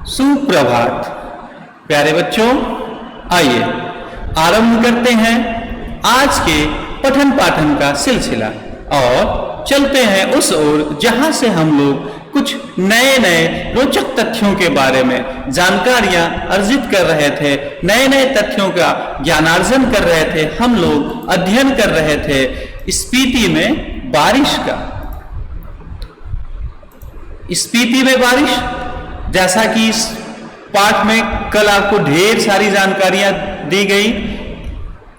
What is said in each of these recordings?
सुप्रभात प्यारे बच्चों, आइए आरंभ करते हैं आज के पठन पाठन का सिलसिला और चलते हैं उस ओर जहां से हम लोग कुछ नए नए रोचक तथ्यों के बारे में जानकारियां अर्जित कर रहे थे, नए नए तथ्यों का ज्ञानार्जन कर रहे थे। हम लोग अध्ययन कर रहे थे स्पीति में बारिश का। स्पीति में बारिश, जैसा कि इस पाठ में कल आपको ढेर सारी जानकारियां दी गई,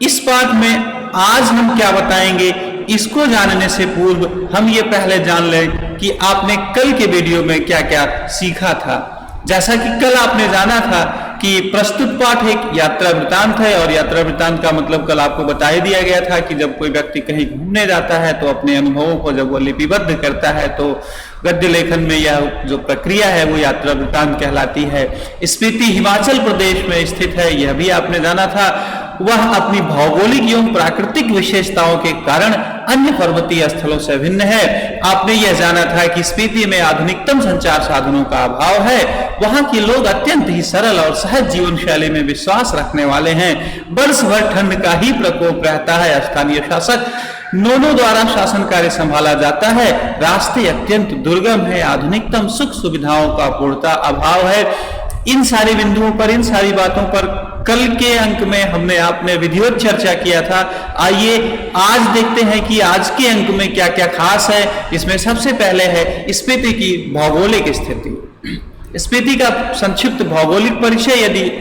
इस पाठ में आज हम क्या बताएंगे, इसको जानने से पूर्व हम ये पहले जान लें कि आपने कल के वीडियो में क्या क्या सीखा था। जैसा कि कल आपने जाना था कि प्रस्तुत पाठ एक यात्रा वृत्तांत है, और यात्रा वृत्तांत का मतलब कल आपको बता ही दिया गया था कि जब कोई व्यक्ति कहीं घूमने जाता है तो अपने अनुभवों को जब वो लिपिबद्ध करता है तो गद्य लेखन में यह जो प्रक्रिया है वो यात्रा वृत्तांत कहलाती है। स्पीति हिमाचल प्रदेश में स्थित है, यह भी आपने जाना था। वह अपनी भौगोलिक एवं प्राकृतिक विशेषताओं के कारण अन्य पर्वतीय स्थलों से भिन्न है। आपने यह जाना था कि स्पीति में आधुनिकतम संचार साधनों का अभाव है। वहां के लोग अत्यंत ही सरल और सहज जीवन शैली में विश्वास रखने वाले हैं। वर्ष भर ठंड का ही प्रकोप रहता है। स्थानीय शासक नोनो द्वारा शासन कार्य संभाला जाता है। रास्ते अत्यंत दुर्गम है। आधुनिकतम सुख सुविधाओं का पूर्णता अभाव है। इन सारे बिंदुओं पर, इन सारी बातों पर कल के अंक में हमने आपने विधिवत चर्चा किया था। आइए आज देखते हैं कि आज के अंक में क्या क्या खास है। इसमें सबसे पहले है स्पीति की भौगोलिक स्थिति। स्पीति का संक्षिप्त भौगोलिक परिचय यदि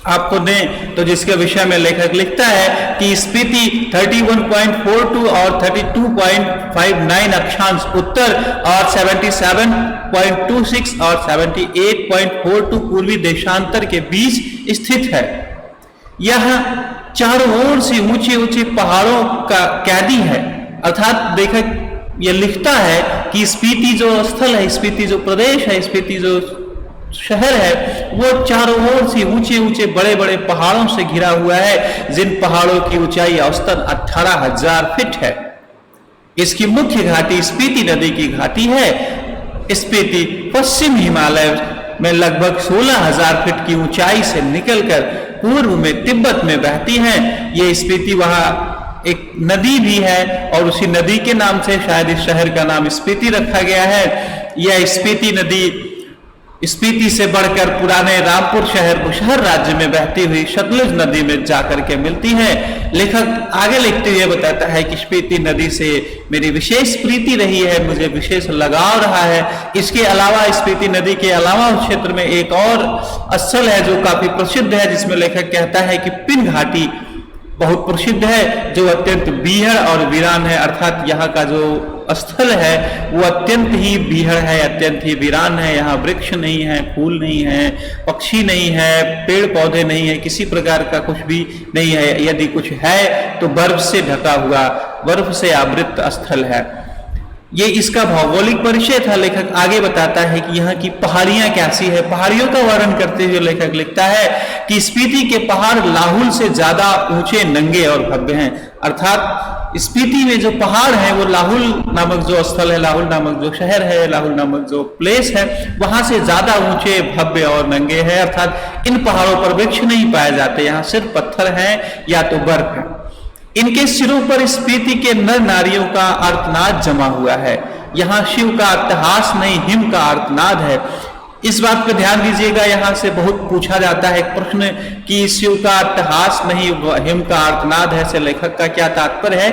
आपको दें तो जिसके विषय में लेखक लिखता है कि स्पीति 31.42 और 32.59 अक्षांश उत्तर और 77.26 और 78.42 पूर्वी देशांतर के बीच स्थित है। यह चारों ओर से ऊंचे ऊंचे पहाड़ों का कैदी है। अर्थात लेखक यह लिखता है कि स्पीति जो स्थल है, स्पीति जो प्रदेश है, स्पीति जो शहर है, वो चारों ओर से ऊंचे ऊंचे बड़े बड़े पहाड़ों से घिरा हुआ है, जिन पहाड़ों की ऊंचाई औसतन 18,000 फीट है। इसकी मुख्य घाटी स्पीति नदी की घाटी है। स्पीति पश्चिम हिमालय में लगभग 16,000 फीट की ऊंचाई से निकलकर पूर्व में तिब्बत में बहती है। ये स्पीति वहां एक नदी भी है और उसी नदी के नाम से शायद इस शहर का नाम स्पीति रखा गया है। यह स्पीति नदी स्पीति से बढ़कर पुराने रामपुर शहर बुशहर राज्य में बहती हुई सतलुज नदी में जाकर के मिलती है। लेखक आगे लिखते हुए बताता है कि स्पीति नदी से मेरी विशेष प्रीति रही है, मुझे विशेष लगाव रहा है। इसके अलावा स्पीति नदी के अलावा उस क्षेत्र में एक और स्थल है जो काफी प्रसिद्ध है, जिसमें लेखक कहता है कि पिन घाटी बहुत प्रसिद्ध है, जो अत्यंत बीहड़ और वीरान है। अर्थात यहाँ का जो स्थल है वो अत्यंत ही बीहड़ है, अत्यंत ही वीरान है। यहाँ वृक्ष नहीं है, फूल नहीं है, पक्षी नहीं है, पेड़ पौधे नहीं है, किसी प्रकार का कुछ भी नहीं है। यदि कुछ है तो बर्फ से ढका हुआ, बर्फ से आवृत स्थल है। ये इसका भौगोलिक परिचय था। लेखक आगे बताता है कि यहाँ की पहाड़ियां कैसी है। पहाड़ियों का वर्णन करते हुए लेखक लिखता है कि स्पीति के पहाड़ लाहुल से ज्यादा ऊंचे, नंगे और भव्य हैं। अर्थात स्पीति में जो पहाड़ हैं वो लाहुल नामक जो स्थल है, लाहुल नामक जो शहर है, लाहुल नामक जो प्लेस है, वहां से ज्यादा ऊंचे, भव्य और नंगे हैं। अर्थात इन पहाड़ों पर वृक्ष नहीं पाए जाते, यहाँ सिर्फ पत्थर हैं या तो बर्फ है। इनके सिरों पर स्पीति के नर नारियों का आर्तनाद जमा हुआ है। यहाँ शिव का अट्टहास नहीं, हिम का आर्तनाद है। इस बात पर ध्यान दीजिएगा, यहाँ से बहुत पूछा जाता है एक प्रश्न कि शिव का अट्टहास नहीं, हिम का आर्तनाद है से लेखक का क्या तात्पर्य है।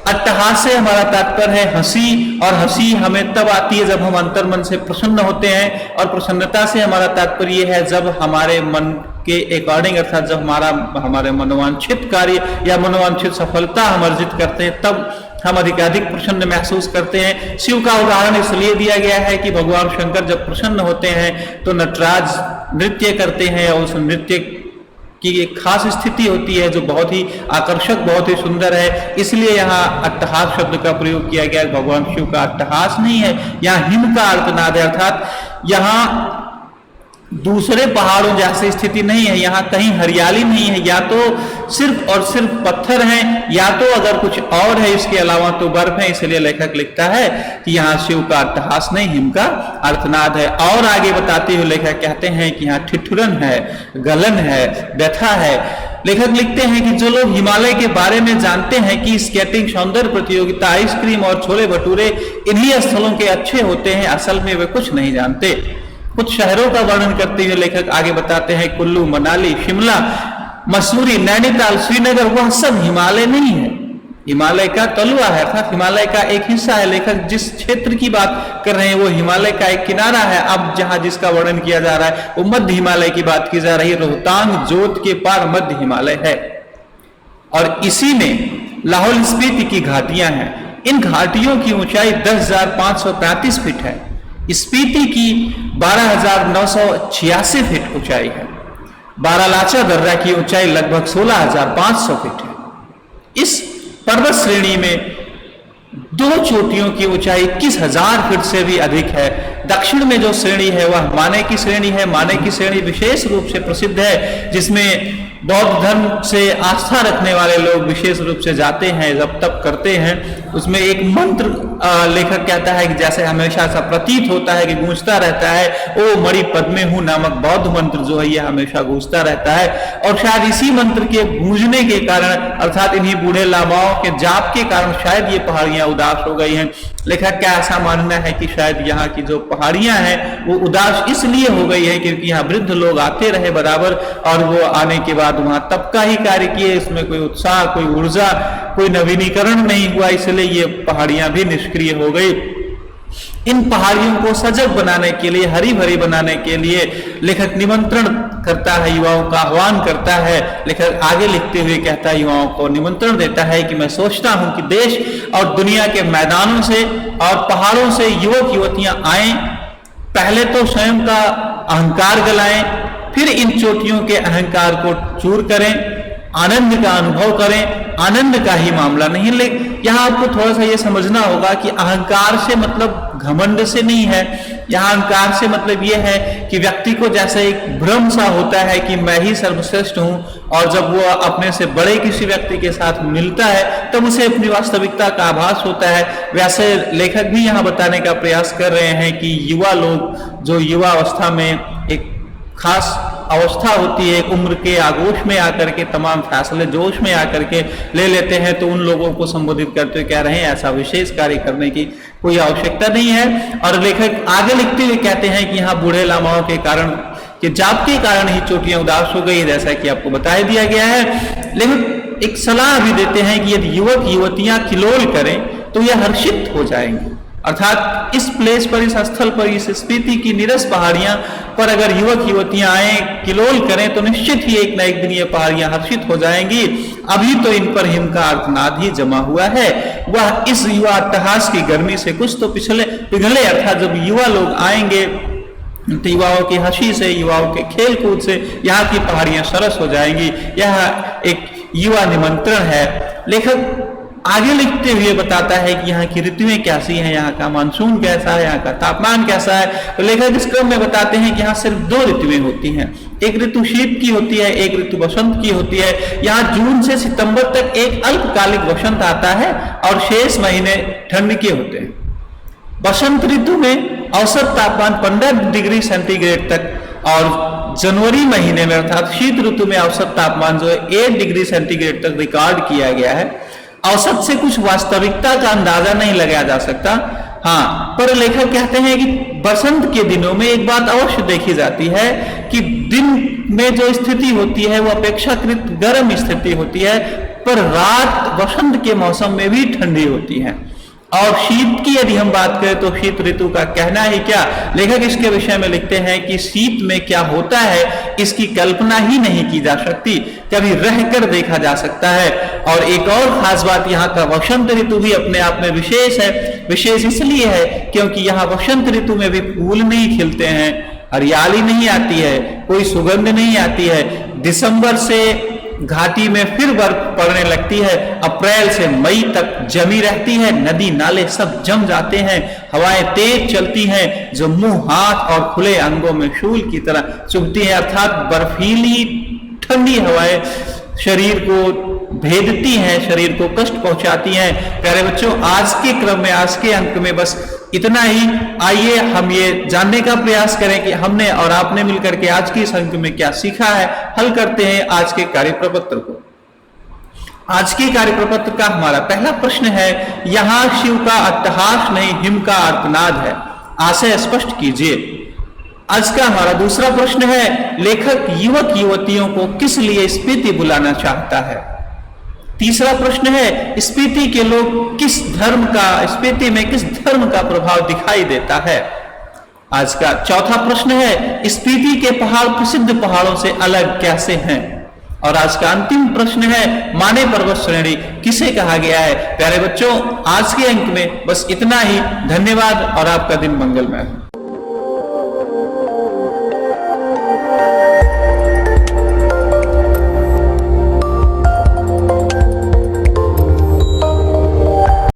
अट्टहास से हमारा तात्पर्य है हंसी, और हंसी हमें तब आती है जब हम अंतर्मन से प्रसन्न होते हैं, और प्रसन्नता से हमारा तात्पर्य है जब हमारे मन के अकॉर्डिंग, अर्थात जब हमारे मनोवांछित कार्य या मनोवांछित सफलता हम अर्जित करते हैं तब हम अधिकाधिक प्रसन्न महसूस करते हैं। शिव का उदाहरण इसलिए दिया गया है कि भगवान शंकर जब प्रसन्न होते हैं तो नटराज नृत्य करते हैं, और उस नृत्य की एक खास स्थिति होती है जो बहुत ही आकर्षक, बहुत ही सुंदर है। इसलिए यहाँ अट्टहास शब्द का प्रयोग किया गया। भगवान शिव का अट्टहास नहीं है, यहाँ हिम का आर्तनाद है। अर्थात यहाँ दूसरे पहाड़ों जैसी स्थिति नहीं है, यहाँ कहीं हरियाली नहीं है, या तो सिर्फ और सिर्फ पत्थर हैं, या तो अगर कुछ और है इसके अलावा तो बर्फ है। इसलिए लेखक लिखता है कि यहाँ शिव का अट्टहास नहीं, हिम का अर्थनाद है। और आगे बताते हुए लेखक कहते हैं कि यहाँ ठिठुरन है, गलन है, व्यथा है। लेखक लिखते हैं कि जो लोग हिमालय के बारे में जानते हैं कि स्केटिंग, सौंदर्य प्रतियोगिता, आइसक्रीम और छोले भटूरे इन्हीं स्थलों के अच्छे होते हैं, असल में वे कुछ नहीं जानते। कुछ शहरों का वर्णन करते हुए लेखक आगे बताते हैं कुल्लू, मनाली, शिमला, मसूरी, नैनीताल, श्रीनगर, वह सब हिमालय नहीं है, हिमालय का तलवा है, अर्थात हिमालय का एक हिस्सा है। लेखक जिस क्षेत्र की बात कर रहे हैं वो हिमालय का एक किनारा है। अब जहां जिसका वर्णन किया जा रहा है वो मध्य हिमालय की बात की जा रही है। रोहतांग जोत के पार मध्य हिमालय है और इसी में लाहौल स्पीति की घाटियां हैं। इन घाटियों की ऊंचाई 10,535 फीट है। स्पीति की 12,986 फीट ऊंचाई है। बारालाचा दर्रा की ऊंचाई लगभग 16,500 फीट है। इस पर्वत श्रेणी में दो चोटियों की ऊंचाई 21,000 फीट से भी अधिक है। दक्षिण में जो श्रेणी है वह माने की श्रेणी है। माने की श्रेणी विशेष रूप से प्रसिद्ध है, जिसमें बौद्ध धर्म से आस्था रखने वाले लोग विशेष रूप से जाते हैं, जब तप करते हैं। उसमें एक मंत्र लेखक कहता है कि जैसे हमेशा सा प्रतीत होता है कि गूंजता रहता है, ओ मणि पद्मे हूं नामक बौद्ध मंत्र जो है यह हमेशा गूंजता रहता है। और शायद इसी मंत्र के गूंजने के कारण, अर्थात इन्हीं बूढ़े लामाओं के जाप के कारण शायद ये पहाड़ियां उदास हो गई हैं। लेखक का ऐसा मानना है कि शायद यहाँ की जो पहाड़ियां हैं वो उदास इसलिए हो गई है क्योंकि यहाँ वृद्ध लोग आते रहे बराबर, और वो आने के बाद वहां तप का ही कार्य किए। इसमें कोई उत्साह, कोई ऊर्जा, कोई नवीनीकरण नहीं हुआ, इसलिए ये पहाड़ियां भी निष्क्रिय हो गई। इन पहाड़ियों को सजग बनाने के लिए, हरी भरी बनाने के लिए लेखक निमंत्रण करता है, युवाओं का आह्वान करता है। लेखक आगे लिखते हुए कहता है, युवाओं को निमंत्रण देता है कि मैं सोचता हूं कि देश और दुनिया के मैदानों से और पहाड़ों से युवक युवतियां आए, पहले तो स्वयं का अहंकार गलाएं, फिर इन चोटियों के अहंकार को चूर करें, आनंद का अनुभव करें। आनंद का ही मामला नहीं, लेकिन यहाँ आपको थोड़ा सा ये समझना होगा कि अहंकार से मतलब घमंड से नहीं है। यहाँ अहंकार से मतलब ये है कि व्यक्ति को जैसे एक भ्रम सा होता है कि मैं ही सर्वश्रेष्ठ हूं, और जब वो अपने से बड़े किसी व्यक्ति के साथ मिलता है तब उसे अपनी वास्तविकता का आभास होता है। वैसे लेखक भी यहाँ बताने का प्रयास कर रहे हैं कि युवा लोग जो युवा अवस्था में एक खास अवस्था होती है, एक उम्र के आगोश में आकर के तमाम फैसले जोश में आकर के ले लेते हैं, तो उन लोगों को संबोधित करते हुए कह रहे हैं ऐसा विशेष कार्य करने की कोई आवश्यकता नहीं है। और लेखक आगे लिखते हुए कहते हैं कि यहाँ बूढ़े लामाओं के कारण, कि जाप के कारण ही चोटियां उदास हो गई, जैसा कि आपको बता दिया गया है। लेकिन एक सलाह भी देते हैं कि यदि युवक युवतियां किलोल करें तो यह हर्षित हो जाएंगे। अर्थात इस प्लेस पर, इस स्थल पर, इस स्पीति की नीरस पहाड़ियां पर अगर युवक युवतियां आए, किलोल करें, तो निश्चित ही एक न एक दिन ये पहाड़ियां हर्षित हो जाएंगी। अभी तो इन पर हिम का अर्थनाद ही जमा हुआ है। वह इस युवा अट्टहास की गर्मी से कुछ तो पिघले। अर्थात जब युवा लोग आएंगे तो युवाओं की हंसी से, युवाओं के खेल कूद से यहाँ की पहाड़ियां सरस हो जाएंगी। यह एक युवा निमंत्रण है। लेखक आगे लिखते हुए बताता है कि यहाँ की ऋतुएं कैसी हैं, यहाँ का मानसून कैसा है, यहाँ का तापमान कैसा है। तो लेखक इस क्रम में बताते हैं कि यहाँ सिर्फ दो ऋतुएं होती हैं। एक ऋतु शीत की होती है, एक ऋतु बसंत की होती है। यहाँ जून से सितंबर तक एक अल्पकालिक बसंत आता है और शेष महीने ठंड के होते हैं। बसंत ऋतु में औसत तापमान 15 डिग्री सेंटीग्रेड तक, और जनवरी महीने में अर्थात शीत ऋतु में औसत तापमान जो है 1 डिग्री सेंटीग्रेड तक रिकॉर्ड किया गया है। औसत से कुछ वास्तविकता का अंदाजा नहीं लगाया जा सकता। हाँ, पर लेखक कहते हैं कि बसंत के दिनों में एक बात अवश्य देखी जाती है कि दिन में जो स्थिति होती है वो अपेक्षाकृत गर्म स्थिति होती है, पर रात बसंत के मौसम में भी ठंडी होती है। और शीत की यदि हम बात करें तो शीत ऋतु का कहना ही क्या। लेखक इसके विषय में लिखते हैं कि शीत में क्या होता है इसकी कल्पना ही नहीं की जा सकती, कभी रहकर देखा जा सकता है। और एक और खास बात, यहाँ का वसंत ऋतु भी अपने आप में विशेष है। विशेष इसलिए है क्योंकि यहाँ वसंत ऋतु में भी फूल नहीं खिलते हैं, हरियाली नहीं आती है, कोई सुगंध नहीं आती है। दिसंबर से घाटी में फिर बर्फ पड़ने लगती है। अप्रैल से मई तक जमी रहती है, नदी नाले सब जम जाते हैं, हवाएं तेज चलती हैं जो मुंह, हाथ और खुले अंगों में शूल की तरह चुभती हैं। अर्थात बर्फीली ठंडी हवाएं शरीर को भेदती हैं, शरीर को कष्ट पहुंचाती हैं। प्यारे बच्चों, आज के क्रम में, आज के अंक में बस इतना ही। आइए हम ये जानने का प्रयास करें कि हमने और आपने मिलकर के आज के इस अंक में क्या सीखा है। हल करते हैं आज के कार्यप्रपत्र को। आज के कार्यप्रपत्र का हमारा पहला प्रश्न है, यहां शिव का अट्टहास नहीं, हिम का आर्तनाद है, आशय स्पष्ट कीजिए। आज का हमारा दूसरा प्रश्न है, लेखक युवक युवतियों को किस लिए स्पीति बुलाना चाहता है। तीसरा प्रश्न है, स्पीति के लोग किस धर्म का, स्पीति में किस धर्म का प्रभाव दिखाई देता है। आज का चौथा प्रश्न है, स्पीति के पहाड़ प्रसिद्ध पहाड़ों से अलग कैसे हैं। और आज का अंतिम प्रश्न है, माने पर्वत श्रेणी किसे कहा गया है। प्यारे बच्चों, आज के अंक में बस इतना ही। धन्यवाद और आपका दिन मंगलमय हो।